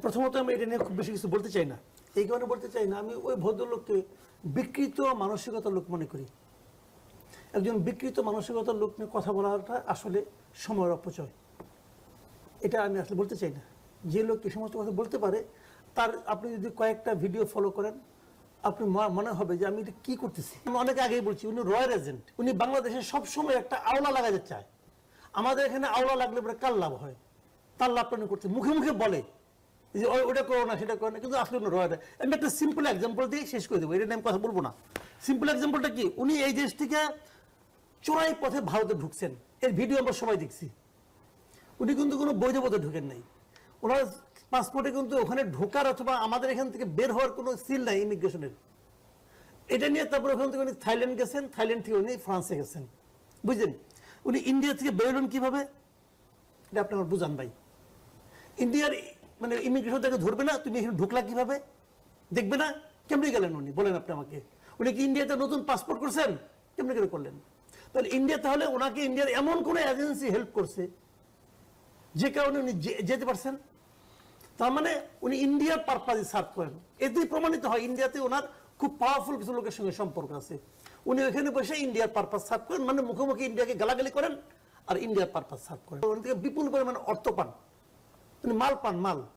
প্রথমত আমি এটা নিয়ে খুব বেশি কিছু বলতে চাই না, এই কারণে বলতে চাই না, আমি ওই ভদ্রলোককে বিকৃত মানসিকতার লোক মনে করি। একজন বিকৃত মানসিকতার লোক নিয়ে কথা বলাটা আসলে সময়ের অপচয়, এটা আমি আসলে বলতে চাই না। যে লোক এই সমস্ত কথা বলতে পারে, তার আপনি যদি কয়েকটা ভিডিও ফলো করেন, আপনি মনে হবে যে আমি এটা কি করতেছি। আমি অনেক আগেই বলছি, উনি রয়্যাল এজেন্ট, উনি বাংলাদেশে সবসময় একটা আওলা লাগাতে চায়। আমাদের এখানে আওলা লাগলে পরে কার লাভ হয়, তার লাভটা উনি করছে, মুখে মুখে বলে যে ওটা করো না, সেটা করো না, কিন্তু আসলে উনি রয়্যাল। আমি একটা সিম্পল এক্সাম্পল দিয়ে শেষ করে দেবো, এটা নিয়ে আমি কথা বলবো না। সিম্পল এক্সাম্পলটা কি, উনি এই দেশ থেকে চোরাই পথে ভারতে ঢুকছেন, এর ভিডিও আমরা সবাই দেখছি। উনি কিন্তু কোনো বৈধ পথে ঢুকেন নাই, ওনার পাসপোর্টে কিন্তু ওখানে ঢোকার অথবা আমাদের এখান থেকে বের হওয়ার কোনো সিল নাই ইমিগ্রেশনের। এটা নিয়ে তারপর ওখান থেকে উনি থাইল্যান্ড গেছেন, থাইল্যান্ড থেকে উনি ফ্রান্সে গেছেন, বুঝলেন। উনি ইন্ডিয়া থেকে বেরোলেন কিভাবে, এটা আপনি আমার বুঝান ভাই। ইন্ডিয়ার মানে ইমিগ্রেশন থেকে ধরবে না, তুমি এখানে ঢুকলা কিভাবে, দেখবে না, কেমনি গেলেন উনি বলেন আপনি আমাকে। উনি কি ইন্ডিয়াতে নতুন পাসপোর্ট করছেন, কেমনি করে করলেন? তাহলে ইন্ডিয়া, তাহলে ওনাকে ইন্ডিয়ার এমন কোনো এজেন্সি হেল্প করছে যে কারণে উনি যেতে পারছেন। তার মানে উনি ইন্ডিয়ার পারপাজে সার্ভ করেন, এতেই প্রমাণিত হয় ইন্ডিয়াতে ওনার খুব পাওয়ারফুল কিছু লোকের সঙ্গে সম্পর্ক আছে। উনি ওইখানে বসে ইন্ডিয়ার পারপাস সার্ভ করেন, মানে মুখোমুখি ইন্ডিয়াকে গালাগালি করেন আর ইন্ডিয়ার পারপাস সার্ভ করেন, ওখান থেকে বিপুল পরিমাণে অর্থ পান, উনি মাল পান, মাল।